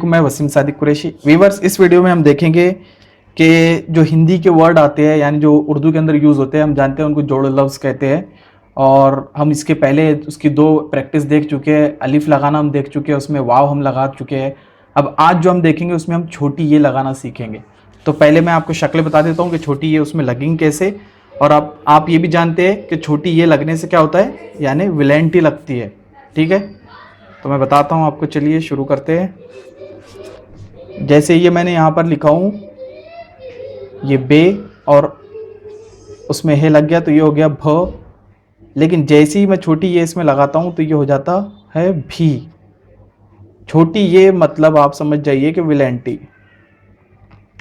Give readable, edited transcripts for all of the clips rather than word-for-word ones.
मैं वसीम सादिक कुरैशी। वीवर्स, इस वीडियो में हम देखेंगे कि जो हिंदी के वर्ड आते हैं यानी जो उर्दू के अंदर यूज़ होते हैं, हम जानते हैं उनको जोड़ लफ्ज़ कहते हैं। और हम इसके पहले उसकी दो प्रैक्टिस देख चुके हैं। अलिफ लगाना हम देख चुके हैं, उसमें वाव हम लगा चुके हैं। अब आज जो हम देखेंगे उसमें हम छोटी ये लगाना सीखेंगे। तो पहले मैं आपको शक्ल बता देता हूँ कि छोटी ये उसमें लगेंगी कैसे। और अब आप ये भी जानते हैं कि छोटी ये लगने से क्या होता है, यानी विलेंटी लगती है। ठीक है, तो मैं बताता हूँ आपको। चलिए शुरू करते हैं। जैसे ये मैंने यहाँ पर लिखा हूँ, ये बे और उसमें हे लग गया तो ये हो गया भ। लेकिन जैसे ही मैं छोटी ये इसमें लगाता हूँ तो ये हो जाता है भी। छोटी ये मतलब आप समझ जाइए कि विलेंटी।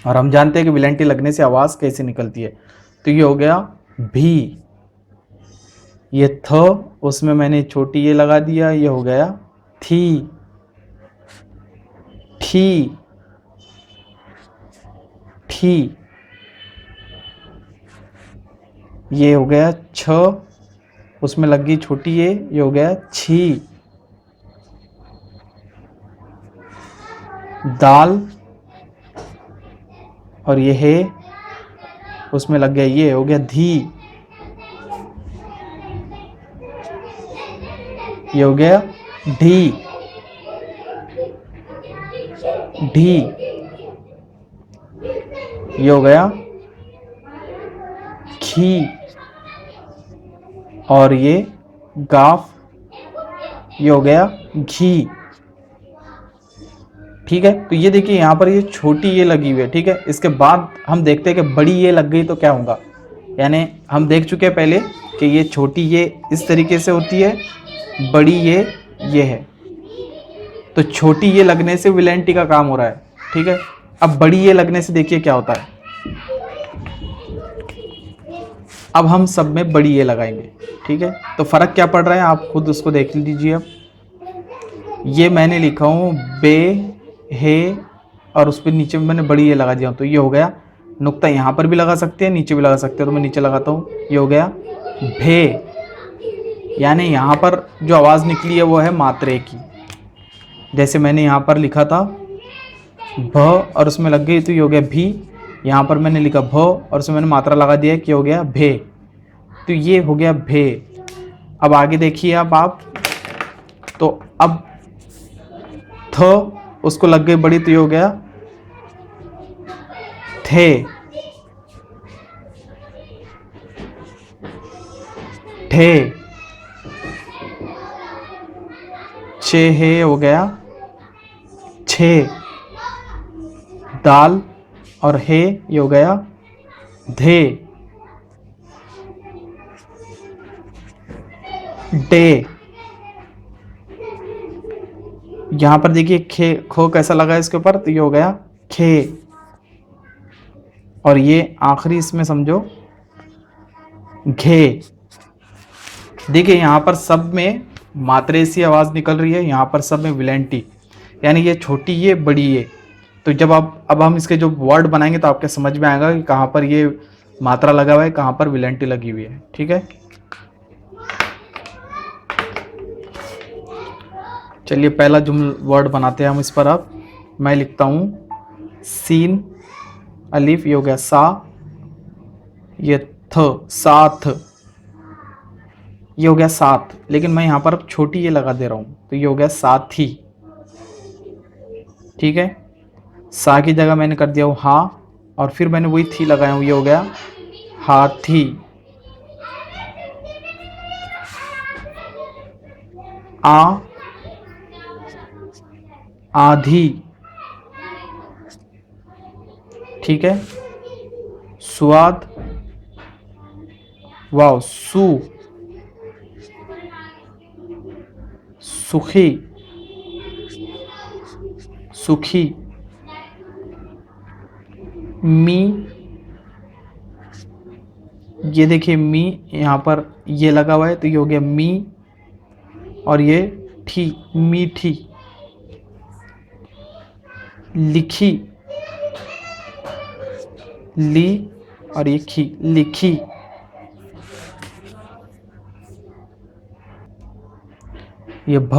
और हम जानते हैं कि विलेंटी लगने से आवाज़ कैसे निकलती है। तो ये हो गया भी। ये थ, उसमें मैंने छोटी ये लगा दिया, ये हो गया थी। ठी, ठी। ये हो गया छ, उसमें लग गई छोटी ये हो गया छी। दाल और ये है, उसमें लग गया ये हो गया धी। ये हो गया ढी, ढी। ये हो गया खी। और ये गाफ, ये हो गया घी। ठीक है, तो ये देखिए यहाँ पर ये छोटी ये लगी हुई है। ठीक है, इसके बाद हम देखते हैं कि बड़ी ये लग गई तो क्या होगा। यानी हम देख चुके हैं पहले कि ये छोटी ये इस तरीके से होती है, बड़ी ये है। तो छोटी ये लगने से विलेंटी का काम हो रहा है। ठीक है, अब बड़ी ये लगने से देखिए क्या होता है। अब हम सब में बड़ी ये लगाएंगे। ठीक है, तो फ़र्क क्या पड़ रहा है आप खुद उसको देख लीजिए। अब ये मैंने लिखा हूँ बे हे और उस पर नीचे में मैंने बड़ी ये लगा दिया हूँ, तो ये हो गया नुक्ता। यहाँ पर भी लगा सकते हैं, नीचे भी लगा सकते हैं, तो मैं नीचे लगाता हूँ। ये हो गया भे। यानी यहाँ पर जो आवाज़ निकली है वो है मात्रे की। जैसे मैंने यहाँ पर लिखा था भ और उसमें लग गई तो ये हो गया भी। यहाँ पर मैंने लिखा भ और उसमें मैंने मात्रा लगा दिया कि हो गया भे, तो ये हो गया भे। अब आगे देखिए अब आप, तो अब थ उसको लग गई बड़ी तो ये हो गया थे, ठे। चे हे हो गया छे। दाल और हे ये हो गया धे, डे। यहां पर देखिए खे खो कैसा लगा है इसके ऊपर, तो ये हो गया खे। और ये आखिरी इसमें समझो घे। देखिए यहाँ पर सब में मात्रे सी आवाज़ निकल रही है, यहाँ पर सब में विलेंटी, यानी ये छोटी ये बड़ी ये। तो जब आप अब हम इसके जो वर्ड बनाएंगे तो आपके समझ में आएगा कि कहाँ पर ये मात्रा लगा हुआ है, कहाँ पर विलेंटी लगी हुई है। ठीक है, चलिए पहला जुमला वर्ड बनाते हैं हम इस पर। अब मैं लिखता हूँ सीन अलिफ, ये हो गया सा, ये थ, साथ। ये हो गया साथ, लेकिन मैं यहाँ पर अब छोटी ये लगा दे रहा हूँ, तो ये हो गया साथी। ठीक है, सा की जगह मैंने कर दिया हूँ हा, और फिर मैंने वही थी लगाया हूँ, ये हो गया हाथी। आ, आधी। ठीक है, स्वाद, वाव सु, सुखी, सुखी। मी, ये देखिए मी यहाँ पर ये लगा हुआ है तो ये हो गया मी, और ये ठी, मीठी। लिखी, ली और ये खी, लिखी। ये भ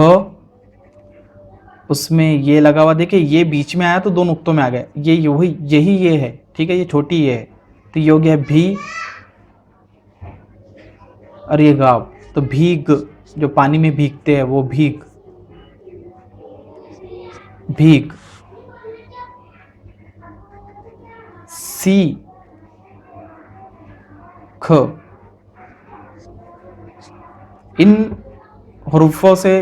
उसमें ये लगा हुआ, देखिए ये बीच में आया तो दो नुक्तों में आ गया, ये वही यही ये है, ठीक है, ये छोटी ये है, तो ये हो गया भी और ये गाव, तो भीग, जो पानी में भीगते हैं वो भीग, भीग। सी ख, इन हरूफों से,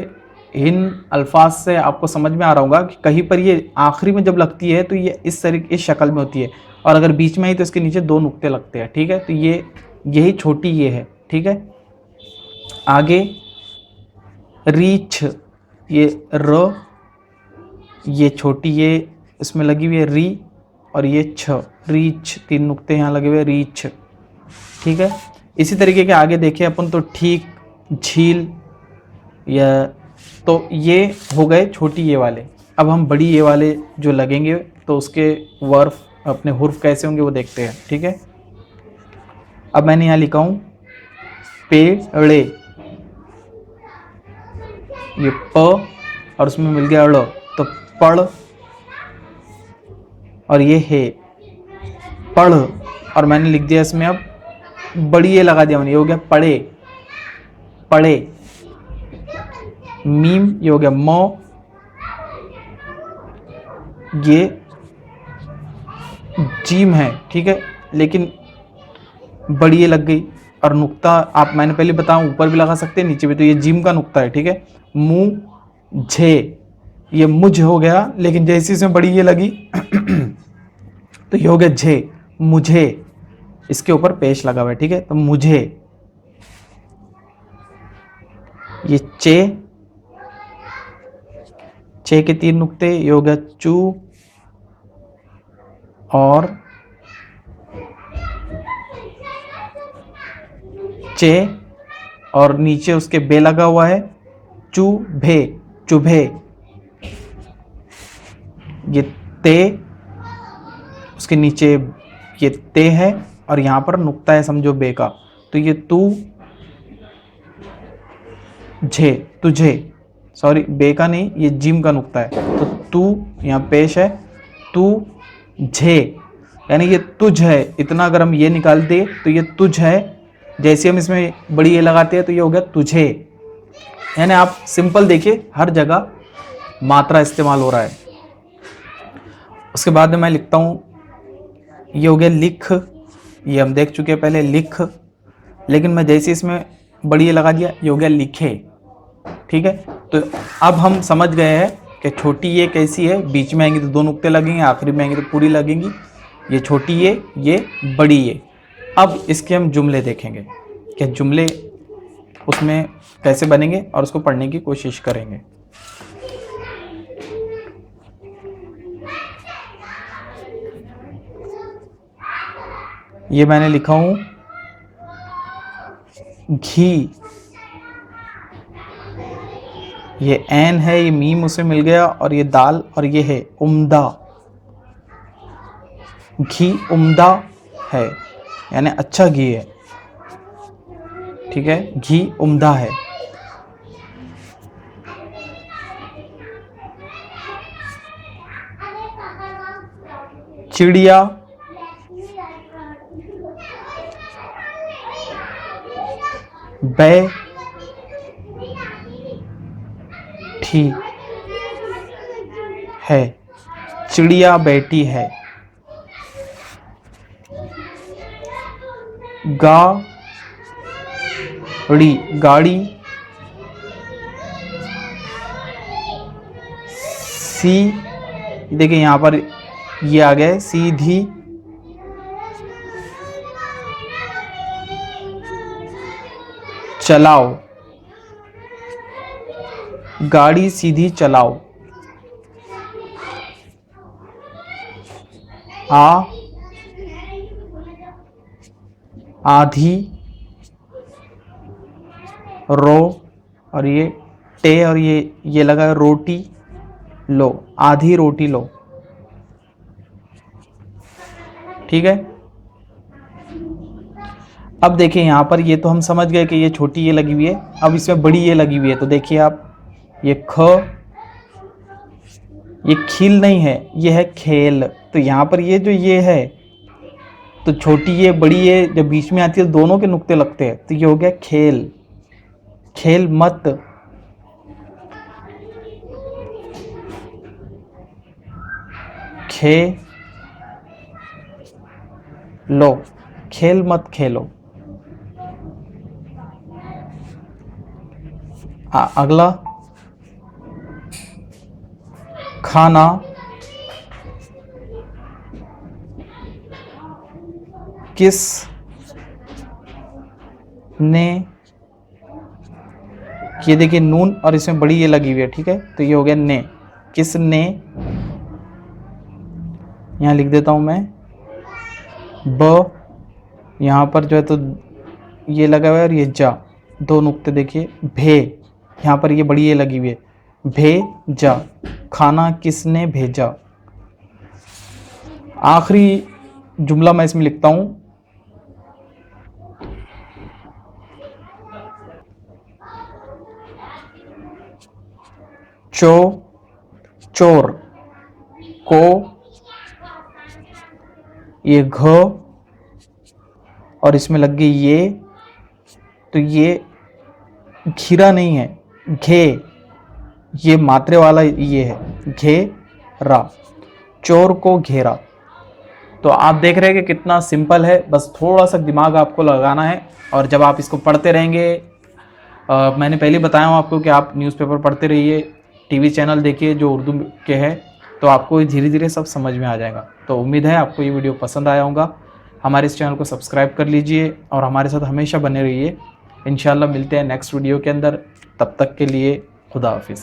इन अल्फाज से आपको समझ में आ रहा होगा कि कहीं पर ये आखिरी में जब लगती है तो ये इस तरीके, इस शक्ल में होती है, और अगर बीच में ही तो इसके नीचे दो नुक्ते लगते हैं, ठीक है, तो ये यही छोटी ये है, ठीक है। आगे रीछ, ये र, ये छोटी ये इसमें लगी हुई है री, और ये छ, रीछ, तीन नुक्ते यहाँ लगे हुए रीछ, ठीक है। इसी तरीके के आगे देखें अपन तो ठीक, झील, या तो ये हो गए छोटी ये वाले। अब हम बड़ी ये वाले जो लगेंगे तो उसके वर्फ, अपने हुर्फ कैसे होंगे वो देखते हैं, ठीक है। अब मैंने यहाँ लिखा हूँ पेड़े, ये प और उसमें मिल गया ड़, तो पढ़, और ये है पढ़, और मैंने लिख दिया इसमें अब बड़ी ये लगा दिया मैंने, ये हो गया पढ़े, पढ़े। मीम, ये हो गया मौ, ये जीम है, ठीक है, लेकिन बड़ी ये लग गई, और नुक्ता आप, मैंने पहले बताऊं, ऊपर भी लगा सकते हैं नीचे भी, तो ये जीम का नुक्ता है, ठीक है। मुझे, ये मुझ हो गया, लेकिन जैसे इसमें बड़ी ये लगी तो ये हो गया झे, मुझे, इसके ऊपर पेश लगा हुआ है, ठीक है, तो मुझे। ये चे के तीन नुक्ते, ये हो गया चू, और चे, और नीचे उसके बे लगा हुआ है, चुभे, चुभे। ये ते, उसके नीचे ये ते है, और यहाँ पर नुक्ता है समझो बे का, तो ये तू झे, तुझे, सॉरी बे का नहीं, ये जिम का नुक्ता है, तो तू यहाँ पेश है, तू झे, यानी ये तुझ है, इतना अगर हम ये निकाल दे तो ये तुझ है, जैसे हम इसमें बड़ी ये लगाते हैं तो ये हो गया तुझे। यानी आप सिंपल देखिए हर जगह मात्रा इस्तेमाल हो रहा है। उसके बाद में मैं लिखता हूँ, ये हो गया लिख, ये हम देख चुके हैं पहले लिख, लेकिन मैं जैसे इसमें बड़ी ये लगा दिया, ये हो गया लिखे, ठीक है। तो अब हम समझ गए हैं कि छोटी ये कैसी है, बीच में आएंगी तो दो नुक्ते लगेंगे, आखिरी में आएंगे तो पूरी लगेंगी, ये छोटी ये बड़ी ये। अब इसके हम जुमले देखेंगे कि जुमले उसमें कैसे बनेंगे और उसको पढ़ने की कोशिश करेंगे। ये मैंने लिखा हूं घी, ये एन है, ये मीम उसे मिल गया, और ये दाल, और ये है उम्दा, घी उम्दा है, यानी अच्छा घी है, ठीक है, घी उम्दा है। चिड़िया, बैठी है, चिड़िया बैठी है। गाड़ी, गाड़ी, सी, देखिए यहां पर ये आ गया है सीधी, चलाओ, गाड़ी सीधी चलाओ। आधी, रो, और ये टे, और ये लगा रोटी लो, आधी रोटी लो, ठीक है। अब देखिए यहाँ पर ये तो हम समझ गए कि ये छोटी ये लगी हुई है, अब इसमें बड़ी ये लगी हुई है, तो देखिए आप ये ख, ये खील नहीं है, ये है खेल। तो यहाँ पर ये जो ये है, तो छोटी ये बड़ी ये जब बीच में आती है दोनों के नुक्ते लगते हैं, तो ये हो गया खेल। खेल मत, खे लो, खेल मत खेलो। अगला खाना किस ने, ये देखिए नून और इसमें बड़ी ये लगी हुई है, ठीक है, तो ये हो गया ने। किसने, यहाँ लिख देता हूं मैं ब, यहाँ पर जो है तो ये लगा हुआ है और ये जा, दो नुक्ते देखिए। भे, यहाँ पर ये बड़ी ये लगी हुई है, भे जा, खाना किसने भेजा। आखिरी जुमला मैं इसमें लिखता हूं, चोर को, ये घ और इसमें लग गई ये, तो ये घिरा नहीं है, घे, ये मात्रे वाला ये है, घेरा, चोर को घेरा। तो आप देख रहे हैं कि कितना सिंपल है, बस थोड़ा सा दिमाग आपको लगाना है। और जब आप इसको पढ़ते रहेंगे, मैंने पहले बताया हूँ आपको कि आप न्यूज़पेपर पढ़ते रहिए, टीवी चैनल देखिए जो उर्दू के हैं, तो आपको धीरे धीरे सब समझ में आ जाएगा। तो उम्मीद है आपको ये वीडियो पसंद आया होगा। हमारे इस चैनल को सब्सक्राइब कर लीजिए और हमारे साथ हमेशा बने रहिए। इंशाल्लाह मिलते हैं नेक्स्ट वीडियो के अंदर, तब तक के लिए खुदा हाफिज़।